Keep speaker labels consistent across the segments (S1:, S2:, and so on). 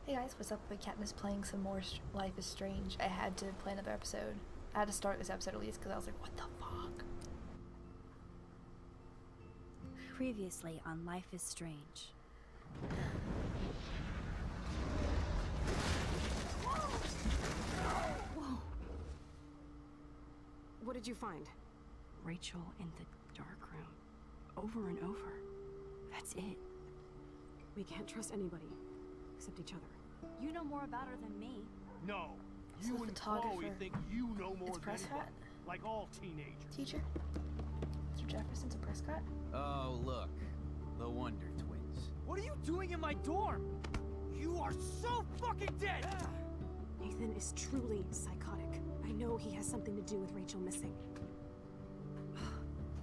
S1: Hey guys, what's up? Katniss playing some more Life is Strange. I had to play another episode. I had to start this episode at least because I was like, what the fuck?
S2: Previously on Life is Strange.
S3: Whoa! What did you find?
S2: Rachel in the dark room. Over and over. That's it.
S3: We can't trust anybody, except each other.
S2: You know more about her than me.
S4: No.
S1: It's
S4: You
S1: the
S4: and Chloe
S1: photographer.
S4: think you know more
S1: It's
S4: than
S1: Prescott?
S4: anyone. Like all teenagers.
S1: Teacher? Mr. Jefferson's a Prescott?
S5: Oh, look. The Wonder Twins.
S4: What are you doing in my dorm? You are so fucking dead!
S3: Nathan is truly psychotic. I know he has something to do with Rachel missing.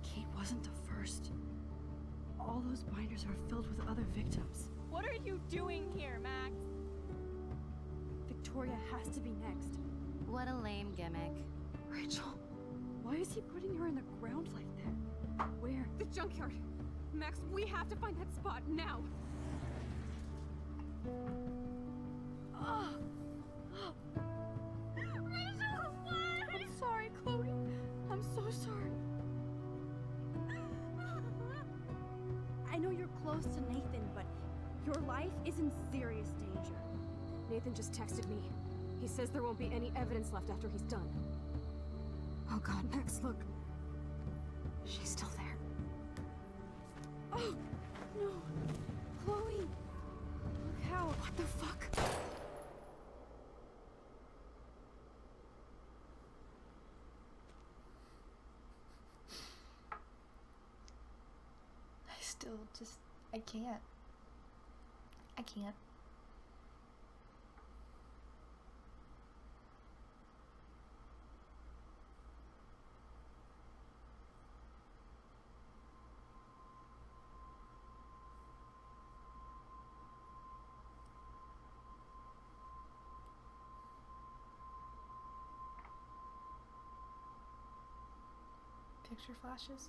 S2: Kate wasn't the first. All those binders are filled with other victims.
S6: What are you doing here, Max?
S3: Victoria has to be next.
S7: What a lame gimmick.
S2: Rachel, why is he putting her in the ground like that? Where?
S3: The junkyard! Max, we have to find that spot now!
S6: Rachel, what?
S2: I'm sorry, Chloe. I'm so sorry. I know you're close to Nathan, but your life is in serious danger.
S3: Nathan just texted me. He says there won't be any evidence left after he's done. Oh god, Max, look. She's still there.
S2: Oh, no. Chloe. Look how.
S3: What the fuck?
S1: I can't. I can't. Picture flashes?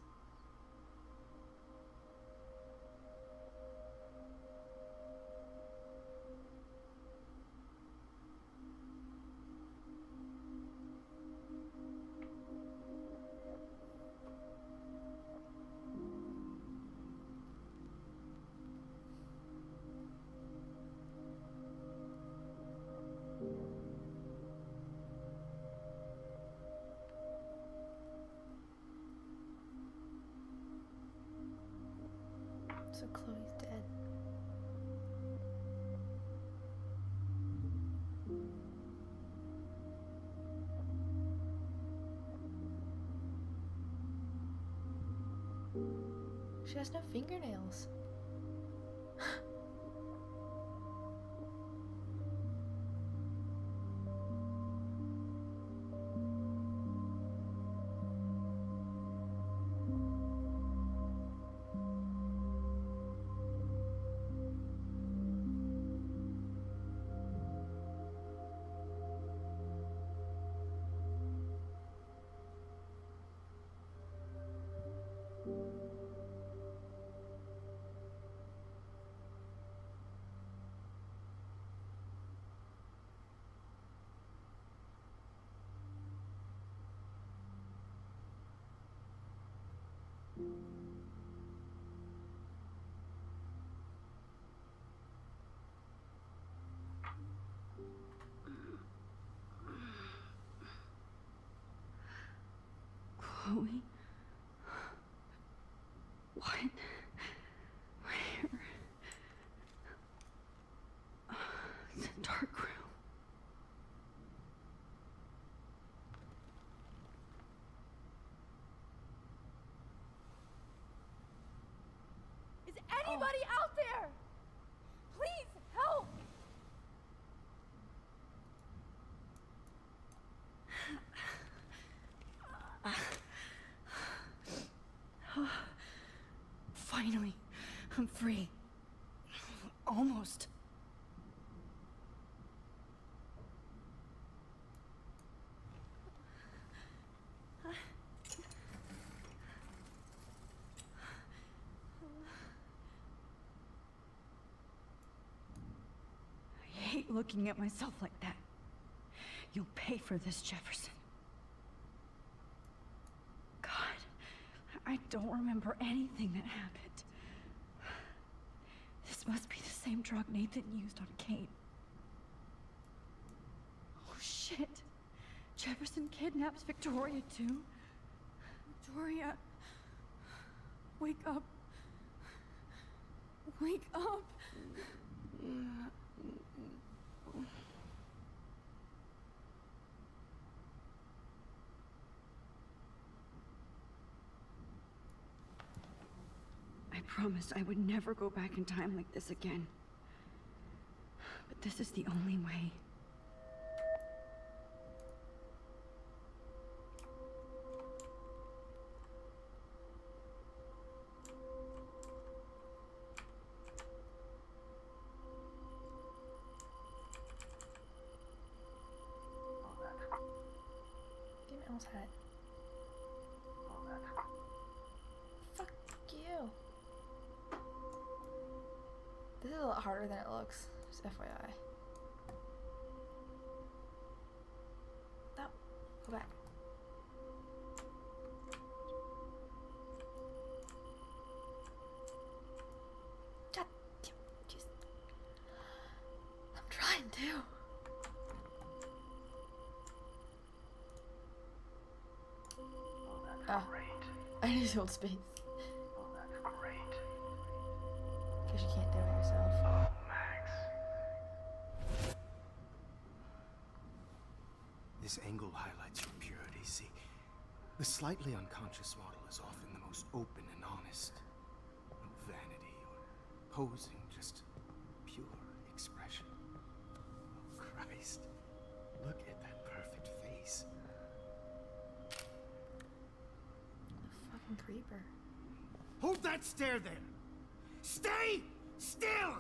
S1: So Chloe's dead. She has no fingernails.
S2: Chloe? What? Where? It's a dark room.
S6: Is anybody out there? Please help!
S2: Finally, I'm free. Almost. hate looking at myself like that. You'll pay for this, Jefferson. God, I don't remember anything that happened. This must be the same drug Nathan used on Kate. Oh shit. Jefferson kidnaps Victoria too. Victoria. Wake up. Wake up. I promised I would never go back in time like this again. But this is the only way.
S1: Give me almost had it. Fuck you. This is a lot harder than it looks. Just FYI. No. Go back. God damn. Jeez. I'm trying to. Oh, I need to hold space. Because you can't do it yourself.
S8: This angle highlights your purity, see? The slightly unconscious model is often the most open and honest. No vanity or posing, just pure expression. Oh, Christ. Look at that perfect face.
S1: Fucking creeper.
S4: Hold that stare there! Stay still!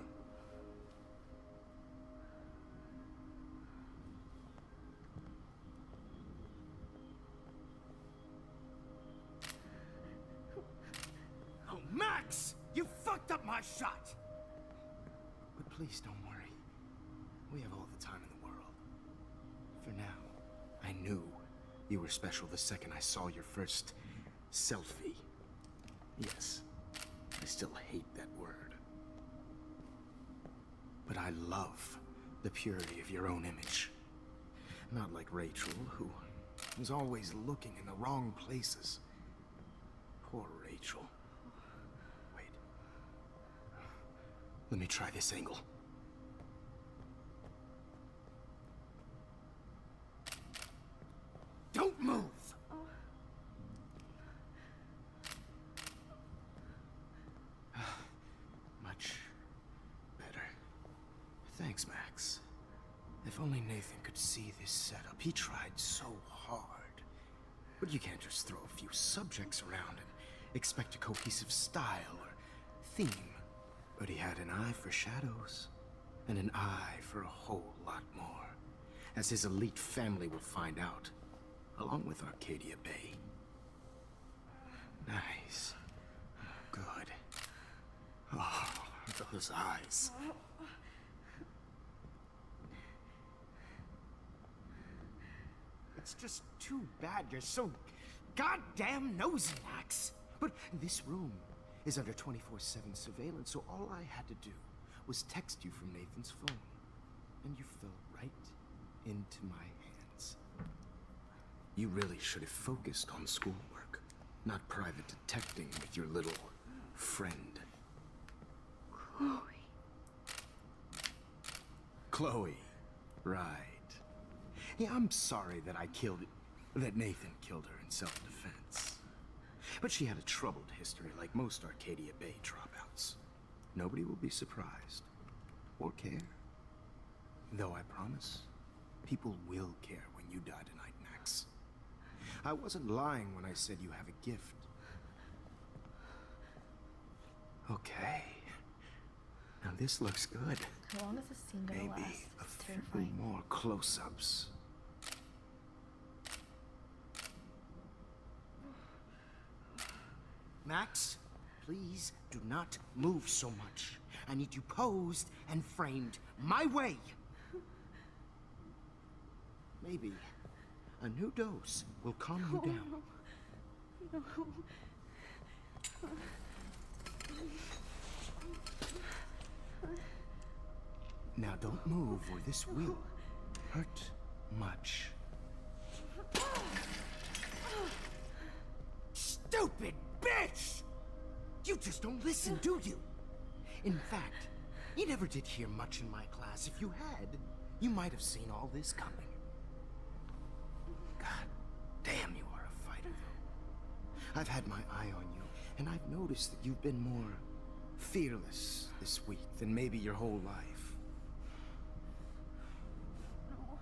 S4: Oh, Max! You fucked up my shot!
S8: But please don't worry. We have all the time in the world. For now, I knew you were special the second I saw your first selfie. Yes, I still hate that word. But I love the purity of your own image. Not like Rachel, who was always looking in the wrong places. Poor Rachel. Wait. Let me try this angle.
S4: Don't move!
S8: Much better. Thanks, Max. If only Nathan could see this setup. He tried so hard. But you can't just throw a few subjects around and expect a cohesive style or theme. But he had an eye for shadows, and an eye for a whole lot more, as his elite family will find out, along with Arcadia Bay. Nice. Good. Oh, those eyes.
S4: It's just too bad you're so goddamn nosy, Max.
S8: But this room is under 24/7 surveillance, so all I had to do was text you from Nathan's phone. And you fell right into my hands. You really should have focused on schoolwork, not private detecting with your little friend. Chloe. Right. Yeah, I'm sorry that that Nathan killed her in self-defense. But she had a troubled history like most Arcadia Bay dropouts. Nobody will be surprised. Or care. Though I promise, people will care when you die tonight, Max. I wasn't lying when I said you have a gift. Okay. Now this looks good.
S1: How long is this scene gonna
S8: Maybe
S1: last?
S8: a
S1: It's
S8: few
S1: terrifying.
S8: more close-ups.
S4: Max, please do not move so much. I need you posed and framed my way.
S8: Maybe a new dose will calm you down. Now don't move or this will hurt much. Stupid bitch! You just don't listen, do you? In fact, you never did hear much in my class. If you had, you might have seen all this coming. God damn, you are a fighter, though. I've had my eye on you, and I've noticed that you've been more fearless this week than maybe your whole life.
S2: No.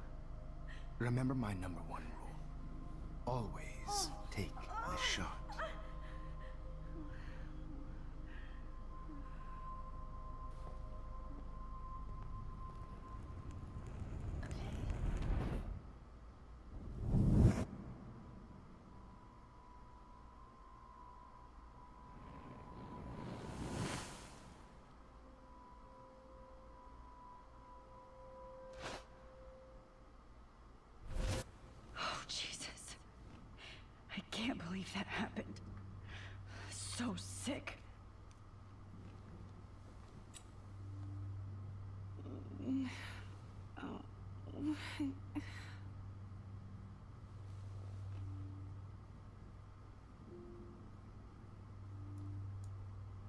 S8: Remember my number one rule. Always take the shot.
S2: Oh, Jesus. I can't believe that happened. So sick.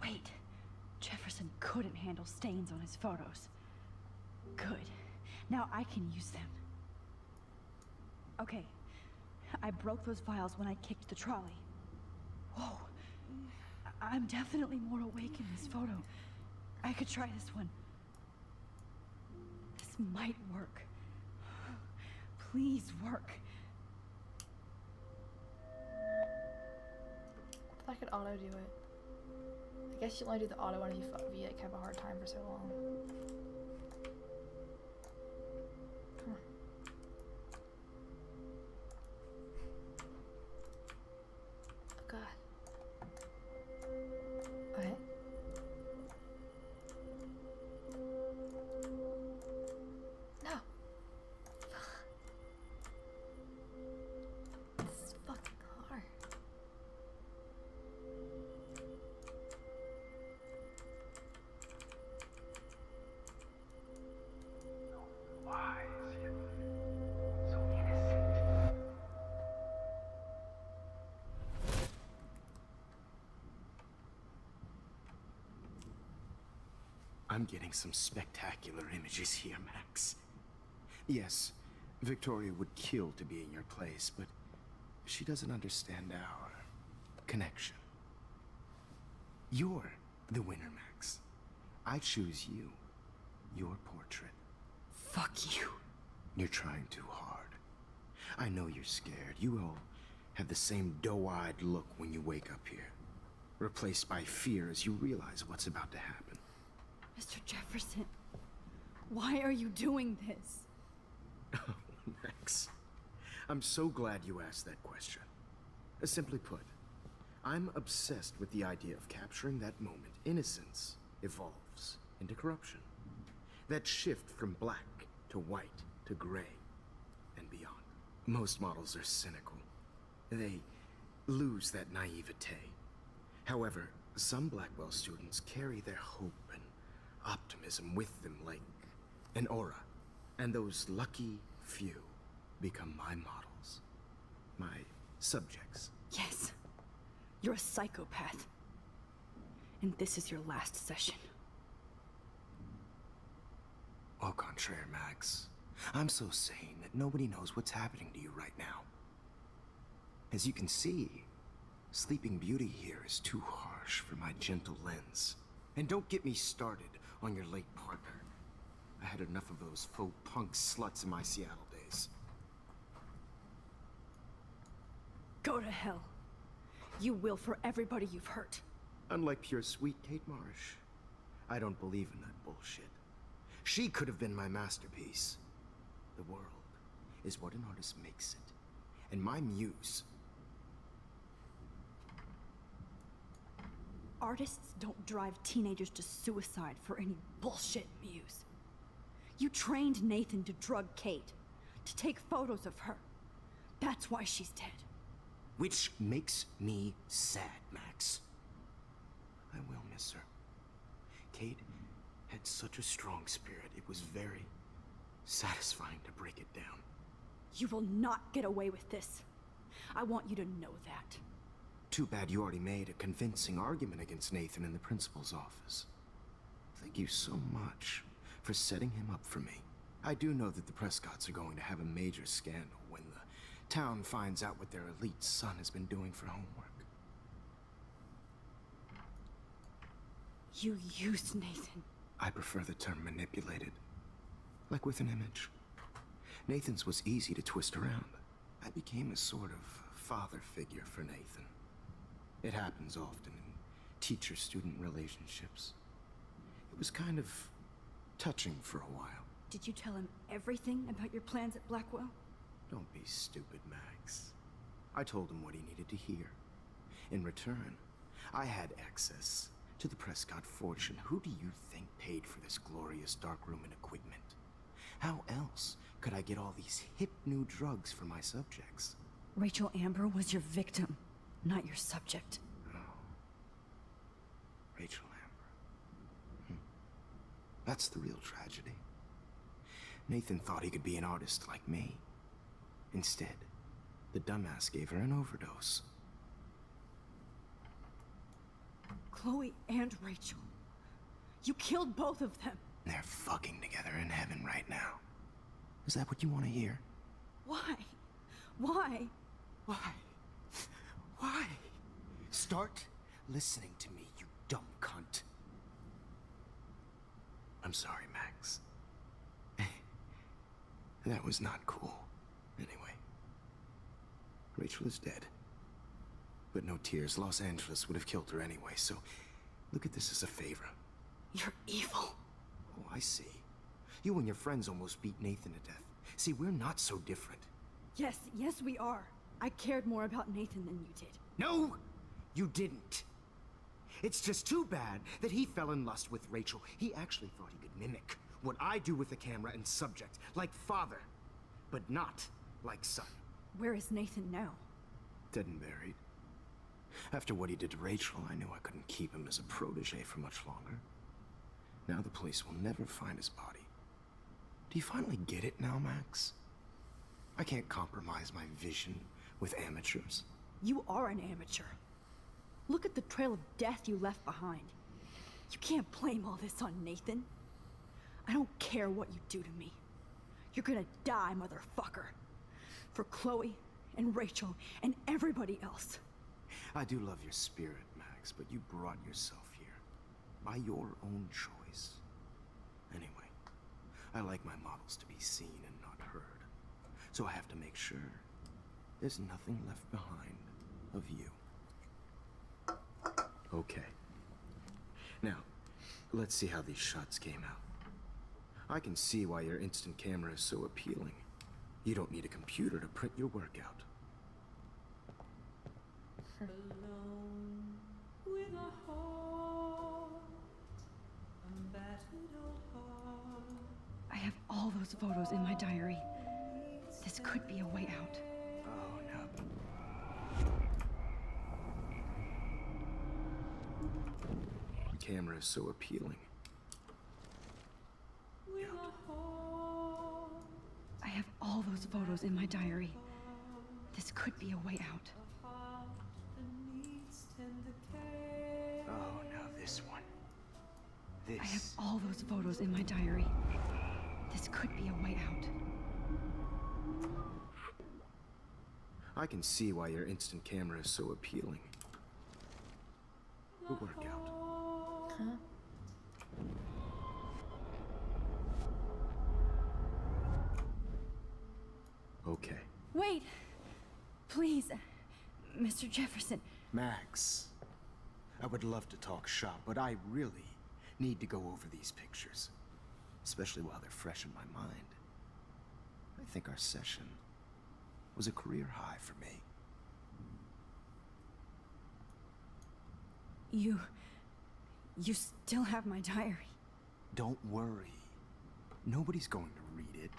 S2: Wait. Jefferson couldn't handle stains on his photos. Good. Now I can use them. Okay. I broke those files when I kicked the trolley. Whoa. I'm definitely more awake in this photo. I could try this one. This might work. Please work.
S1: If I could auto do it. I guess you only do the auto one if you like, have a hard time for so long. Come on. Oh god. Okay. No. This is fucking hard.
S8: Why is he so innocent? I'm getting some spectacular images here, Max. Yes, Victoria would kill to be in your place, but she doesn't understand our connection. You're the winner, Max. I choose you. Your portrait.
S2: Fuck you.
S8: You're trying too hard. I know you're scared. You will have the same doe-eyed look when you wake up here, replaced by fear as you realize what's about to happen.
S2: Mr. Jefferson, why are you doing this?
S8: Oh, Max. I'm so glad you asked that question. Simply put, I'm obsessed with the idea of capturing that moment. Innocence evolves into corruption. That shift from black to white to gray and beyond. Most models are cynical. They lose that naivete. However, some Blackwell students carry their hope and optimism with them like an aura. And those lucky few become my models. My subjects.
S2: Yes. You're a psychopath. And this is your last session.
S8: Au contraire, Max. I'm so sane that nobody knows what's happening to you right now. As you can see, Sleeping Beauty here is too harsh for my gentle lens. And don't get me started on your late partner. I had enough of those faux punk sluts in my Seattle days.
S2: Go to hell. You will for everybody you've hurt.
S8: Unlike pure sweet Kate Marsh, I don't believe in that bullshit. She could have been my masterpiece. The world is what an artist makes it. And my muse...
S2: Artists don't drive teenagers to suicide for any bullshit muse. You trained Nathan to drug Kate. to take photos of her. That's why she's dead.
S8: Which makes me sad, Max. I will miss her. Kate had such a strong spirit, it was very satisfying to break it down.
S2: You will not get away with this. I want you to know that.
S8: Too bad you already made a convincing argument against Nathan in the principal's office. Thank you so much for setting him up for me. I do know that the Prescotts are going to have a major scandal when the town finds out what their elite son has been doing for homework.
S2: You used Nathan.
S8: I prefer the term manipulated. Like with an image. Nathan's was easy to twist around. I became a sort of father figure for Nathan. It happens often in teacher-student relationships. It was kind of touching for a while.
S2: Did you tell him everything about your plans at Blackwell?
S8: Don't be stupid, Max. I told him what he needed to hear. In return, I had access to the Prescott fortune. Who do you think paid for this glorious darkroom and equipment? How else could I get all these hip new drugs for my subjects?
S2: Rachel Amber was your victim, not your subject.
S8: Oh. Rachel Amber. That's the real tragedy. Nathan thought he could be an artist like me. Instead, the dumbass gave her an overdose.
S2: Chloe and Rachel. You killed both of them.
S8: They're fucking together in heaven right now. Is that what you want to hear?
S2: Why? Why?
S8: Why? Why? Start listening to me, you dumb cunt. I'm sorry, Max. That was not cool. Anyway, Rachel is dead. But no tears. Los Angeles would have killed her anyway, so look at this as a favor.
S2: You're evil.
S8: Oh, I see. You and your friends almost beat Nathan to death. See, we're not so different.
S2: Yes, we are. I cared more about Nathan than you did.
S8: No, you didn't. It's just too bad that he fell in lust with Rachel. He actually thought he could mimic what I do with the camera and subject, like father, but not like son.
S2: Where is Nathan now?
S8: Dead and buried. After what he did to Rachel, I knew I couldn't keep him as a protege for much longer. Now the police will never find his body. Do you finally get it now, Max? I can't compromise my vision with amateurs.
S2: You are an amateur. Look at the trail of death you left behind. You can't blame all this on Nathan. I don't care what you do to me. You're gonna die, motherfucker. For Chloe and Rachel and everybody else.
S8: I do love your spirit, Max, but you brought yourself here by your own choice. Anyway, I like my models to be seen and not heard. So I have to make sure there's nothing left behind of you. Okay. Now, let's see how these shots came out. I can see why your instant camera is so appealing. You don't need a computer to print your work out.
S2: I have all those photos in my diary. This could be a way out.
S8: Oh, no. The camera is so appealing.
S2: I have all those photos in my diary. This could be a way out.
S8: Oh, now this one. This.
S2: I have all those photos in my diary. This could be a way out.
S8: I can see why your instant camera is so appealing. We'll work out.
S1: Huh?
S8: Okay.
S2: Wait! Please, Mr. Jefferson.
S8: Max, I would love to talk shop, but I really need to go over these pictures. Especially while they're fresh in my mind. I think our session was a career high for me.
S2: You still have my diary.
S8: Don't worry. Nobody's going to read it.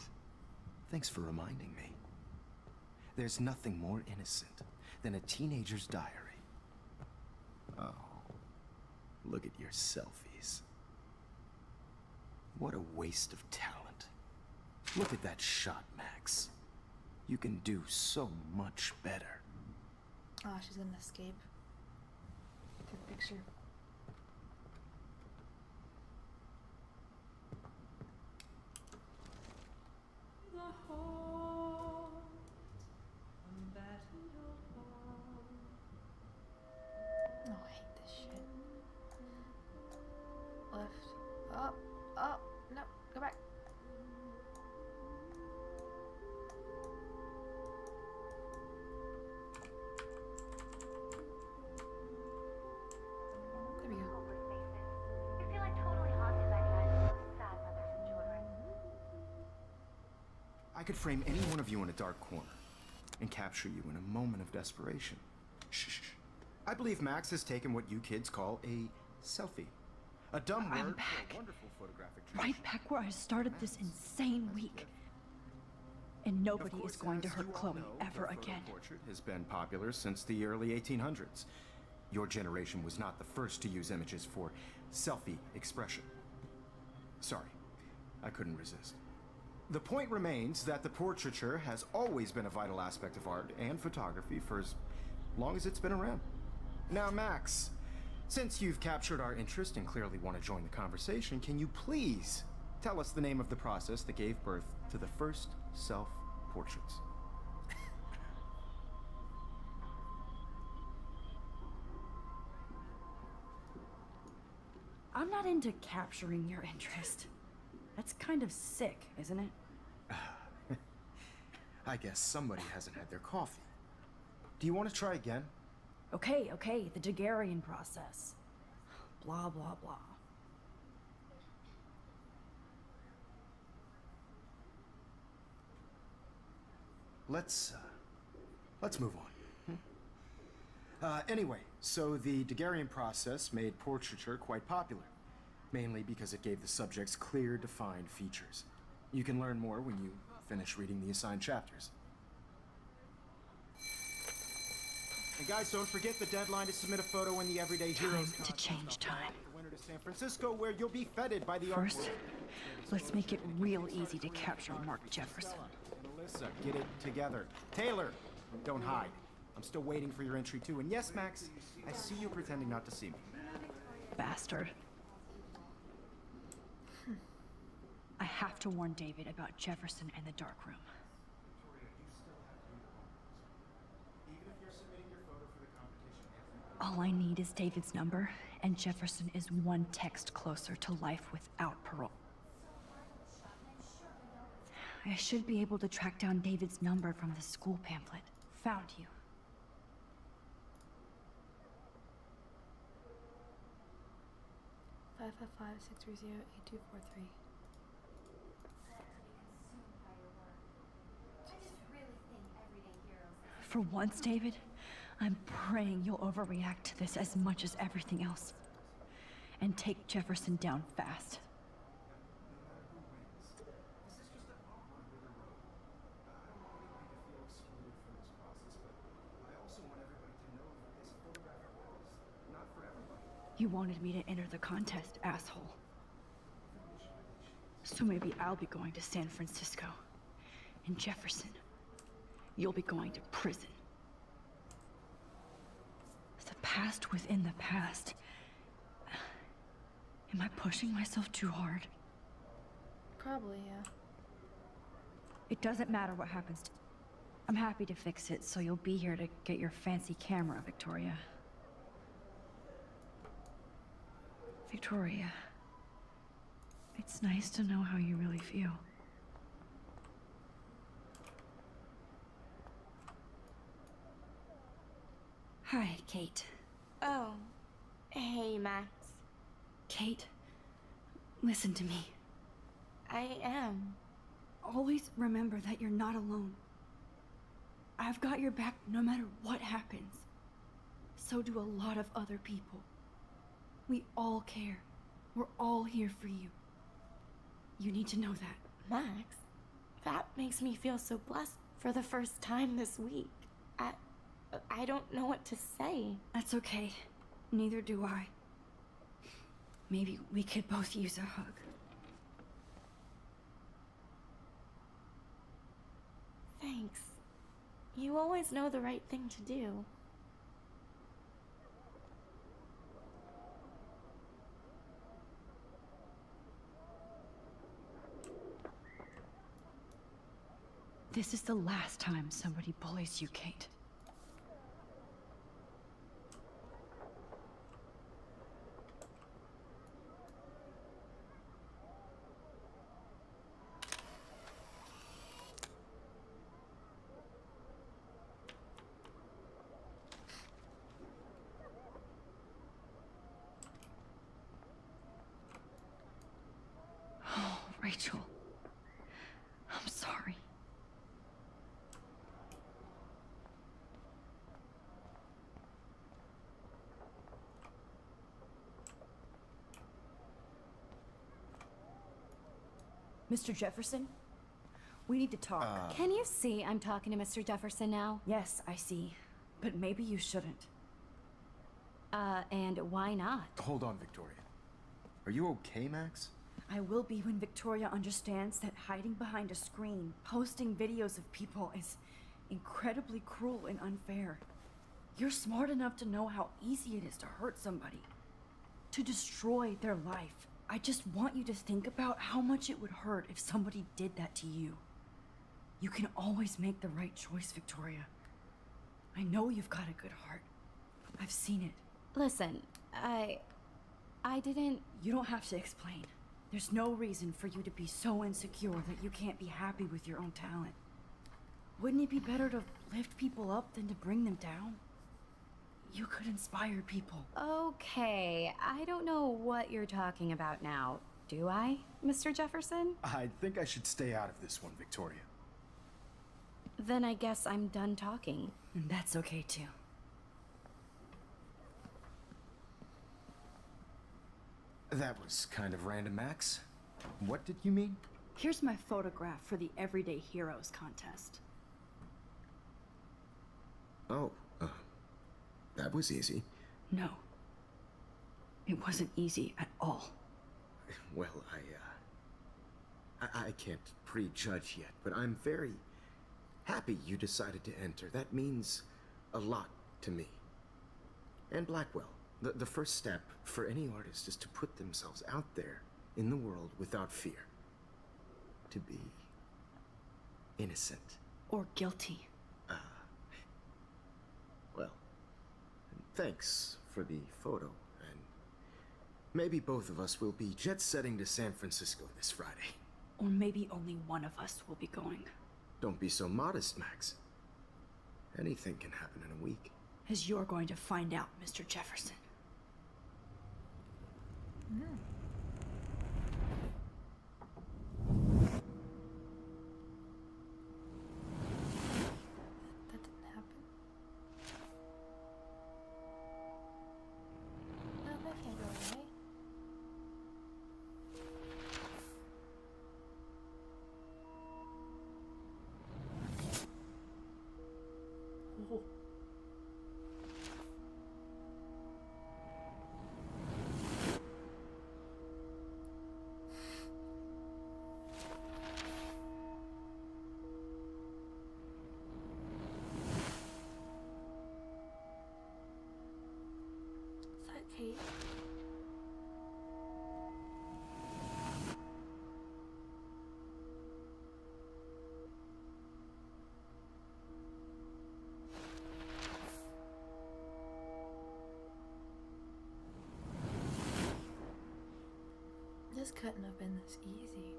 S8: Thanks for reminding me. There's nothing more innocent than a teenager's diary. Oh, look at your selfies. What a waste of talent. Look at that shot, Max. You can do so much better.
S1: Oh, she's gonna escape. Take a picture. Oh, I hate this shit. Left. Oh, oh, no, go back. There we go.
S9: You feel like totally haunted by the eyes of those sad mothers and children.
S8: I could frame any one of you in a dark corner and capture you in a moment of desperation. Shh. I believe Max has taken what you kids call a selfie. A dumb
S2: I'm
S8: word
S2: back.
S8: for a wonderful photographic
S2: Right
S8: tradition.
S2: back where I started this insane week. And nobody is going to hurt Chloe ever again.
S8: Portrait has been popular since the early 1800s. Your generation was not the first to use images for selfie expression. Sorry, I couldn't resist. The point remains that the portraiture has always been a vital aspect of art and photography for as long as it's been around. Now, Max, since you've captured our interest and clearly want to join the conversation, can you please tell us the name of the process that gave birth to the first self-portraits?
S2: I'm not into capturing your interest. That's kind of sick, isn't it?
S8: I guess somebody hasn't had their coffee. Do you want to try again?
S2: Okay, the Daguerrean process. Blah, blah, blah.
S8: Let's move on. Anyway, so the Daguerrean process made portraiture quite popular, mainly because it gave the subjects clear, defined features. You can learn more when you finish reading the assigned chapters. And guys, don't forget the deadline to submit a photo in the Everyday Heroes
S2: Time to change time.
S8: the winter to San Francisco, where you'll be feted by the art
S2: First,
S8: world.
S2: let's make it real easy to capture Mark Jefferson.
S8: And Alyssa, get it together. Taylor, don't hide. I'm still waiting for your entry too. And yes, Max, I see you pretending not to see me.
S2: Bastard. I have to warn David about Jefferson and the dark room. All I need is David's number, and Jefferson is one text closer to life without parole. I should be able to track down David's number from the school pamphlet. Found you.
S1: Five 630-8243.
S2: For once, David, I'm praying you'll overreact to this as much as everything else. And take Jefferson down fast. You wanted me to enter the contest, asshole. So maybe I'll be going to San Francisco. And Jefferson, you'll be going to prison. The past within the past. Am I pushing myself too hard?
S1: Probably, yeah.
S2: It doesn't matter what happens. I'm happy to fix it, so you'll be here to get your fancy camera, Victoria. Victoria, it's nice to know how you really feel. Hi, Kate.
S6: Oh. Hey, Max.
S2: Kate, listen to me.
S6: I am.
S2: Always remember that you're not alone. I've got your back no matter what happens. So do a lot of other people. We all care. We're all here for you. You need to know that.
S6: Max? That makes me feel so blessed for the first time this week. I don't know what to say.
S2: That's okay. Neither do I. Maybe we could both use a hug.
S6: Thanks. You always know the right thing to do.
S2: This is the last time somebody bullies you, Kate. Oh, Rachel. I'm sorry. Mr. Jefferson? We need to talk.
S7: Can you see I'm talking to Mr. Jefferson now?
S2: Yes, I see. But maybe you shouldn't.
S7: And why not?
S8: Hold on, Victoria. Are you okay, Max?
S2: I will be when Victoria understands that hiding behind a screen, posting videos of people is incredibly cruel and unfair. You're smart enough to know how easy it is to hurt somebody, to destroy their life. I just want you to think about how much it would hurt if somebody did that to you. You can always make the right choice, Victoria. I know you've got a good heart. I've seen it.
S7: Listen, I didn't...
S2: You don't have to explain. There's no reason for you to be so insecure that you can't be happy with your own talent. Wouldn't it be better to lift people up than to bring them down? You could inspire people.
S7: Okay, I don't know what you're talking about now. Do I, Mr. Jefferson?
S8: I think I should stay out of this one, Victoria.
S7: Then I guess I'm done talking.
S2: And that's okay too.
S8: That was kind of random, Max. What did you mean?
S2: Here's my photograph for the Everyday Heroes contest.
S8: Oh, that was easy.
S2: No. It wasn't easy at all.
S8: Well, I can't prejudge yet, but I'm very happy you decided to enter. That means a lot to me. And Blackwell. The first step for any artist is to put themselves out there in the world without fear. To be innocent.
S2: Or guilty.
S8: Well, thanks for the photo, and maybe both of us will be jet-setting to San Francisco this Friday.
S2: Or maybe only one of us will be going.
S8: Don't be so modest, Max. Anything can happen in a week.
S2: As you're going to find out, Mr. Jefferson.
S1: That didn't happen. No, that can't go away. Oh. Is that Kate? This couldn't have been this easy.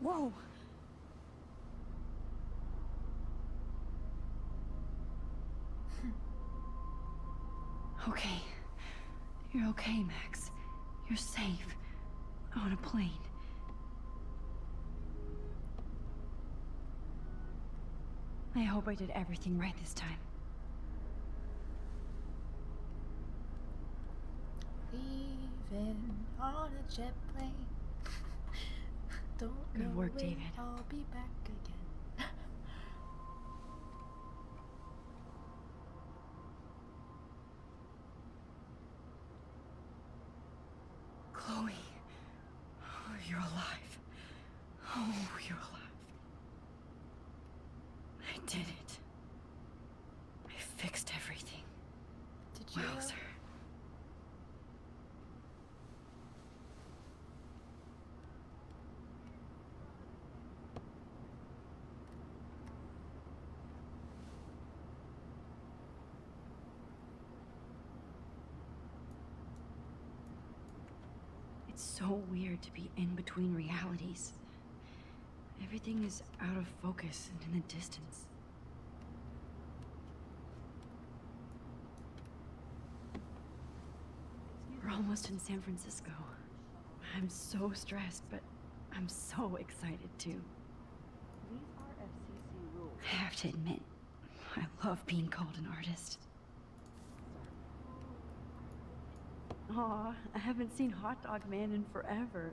S2: Whoa! Okay. You're okay, Max. You're safe. On a plane. I hope I did everything right this time.
S1: Leaving on a jet plane. Don't
S2: Good
S1: know
S2: work,
S1: when
S2: David.
S1: I'll be back again.
S2: Chloe. Oh, you're alive. Oh, you're alive. I did it. I fixed everything.
S1: Did you?
S2: Wowzer. It's so weird to be in between realities. Everything is out of focus and in the distance. We're almost in San Francisco. I'm so stressed, but I'm so excited too.
S10: These are FCC rules.
S2: I have to admit, I love being called an artist. Aw, I haven't seen Hot Dog Man in forever.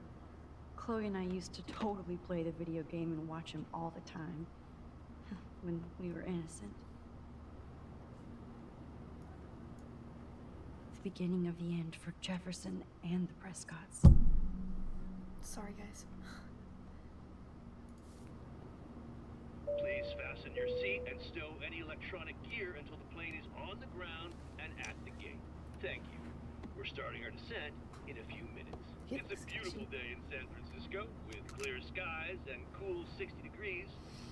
S2: Chloe and I used to totally play the video game and watch him all the time. When we were innocent. The beginning of the end for Jefferson and the Prescotts.
S1: Sorry, guys.
S11: Please fasten your seat and stow any electronic gear until the plane is on the ground and at the gate. Thank you. We're starting our descent in a few minutes.
S1: Yep,
S11: It's a beautiful day in San Francisco with clear skies and cool 60 degrees.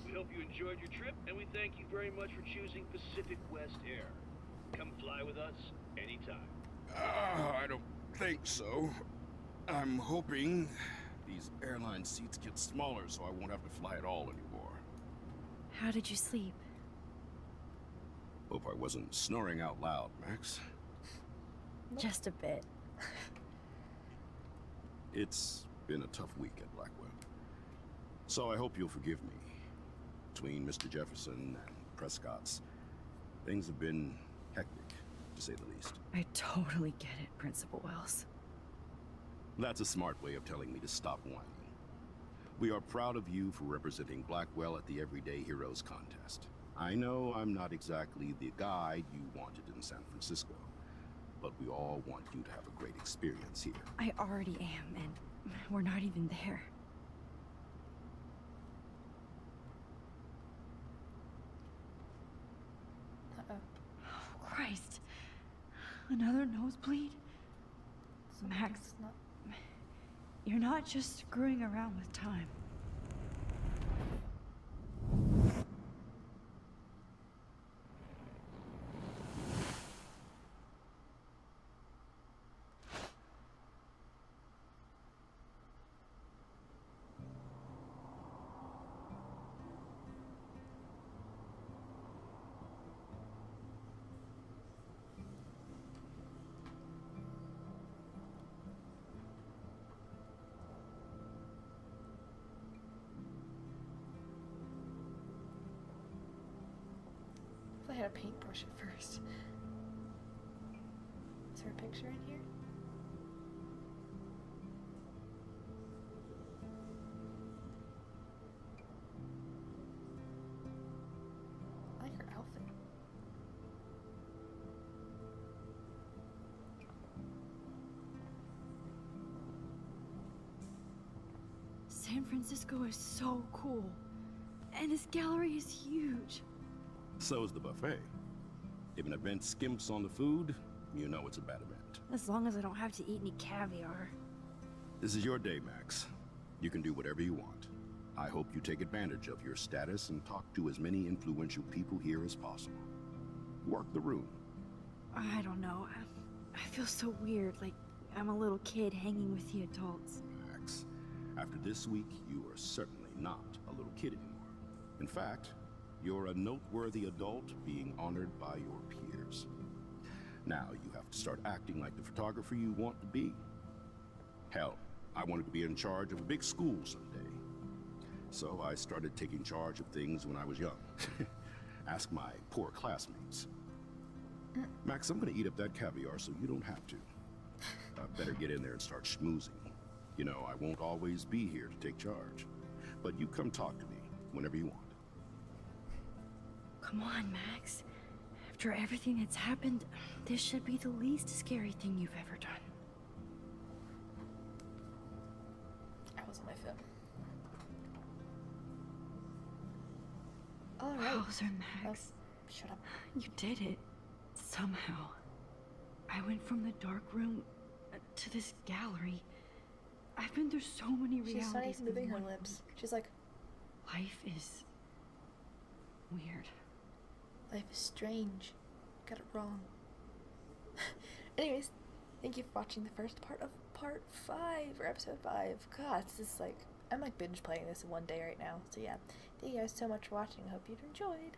S11: We hope you enjoyed your trip, and we thank you very much for choosing Pacific West Air. Come fly with us anytime.
S8: I don't think so. I'm hoping these airline seats get smaller so I won't have to fly at all anymore.
S2: How did you sleep?
S8: Hope I wasn't snoring out loud, Max.
S2: Just a bit.
S8: It's been a tough week at Blackwell. So I hope you'll forgive me. Between Mr. Jefferson and Prescott's, things have been hectic, to say the least.
S2: I totally get it, Principal Wells.
S8: That's a smart way of telling me to stop whining. We are proud of you for representing Blackwell at the Everyday Heroes contest. I know I'm not exactly the guide you wanted in San Francisco, but we all want you to have a great experience here.
S2: I already am, and we're not even there.
S1: Uh-oh.
S2: Oh, Christ. Another nosebleed? Max,
S1: Something's not...
S2: you're not just screwing around with time.
S1: I had a paintbrush at first. Is there a picture in here? I like her outfit.
S2: San Francisco is so cool. And this gallery is huge.
S8: So is the buffet. If an event skimps on the food, you know it's a bad event.
S2: As long as I don't have to eat any caviar.
S8: This is your day, Max. You can do whatever you want. I hope you take advantage of your status and talk to as many influential people here as possible. Work the room.
S2: I don't know. I feel so weird, like I'm a little kid hanging with the adults.
S8: Max, after this week, you are certainly not a little kid anymore. In fact, you're a noteworthy adult being honored by your peers. Now you have to start acting like the photographer you want to be. Hell, I wanted to be in charge of a big school someday. So I started taking charge of things when I was young.
S12: Ask my poor classmates. Max, I'm gonna eat up that caviar so you don't have to. Better get in there and start schmoozing. You know, I won't always be here to take charge. But you come talk to me whenever you want.
S2: Come on, Max. After everything that's happened, this should be the least scary thing you've ever done.
S1: I was on my phone. Alright.
S2: Wowzer, Max.
S1: Oh, shut up.
S2: You did it. Somehow. I went from the dark room to this gallery. I've been through so many realities.
S1: She's starting moving
S2: in
S1: her
S2: one
S1: lips.
S2: week.
S1: She's like,
S2: Life is weird.
S1: life is strange. Got it wrong. Anyways, thank you for watching the first part of part 5, or episode 5. God, it's just like, I'm like binge playing this in one day right now. So yeah, thank you guys so much for watching. I hope you enjoyed.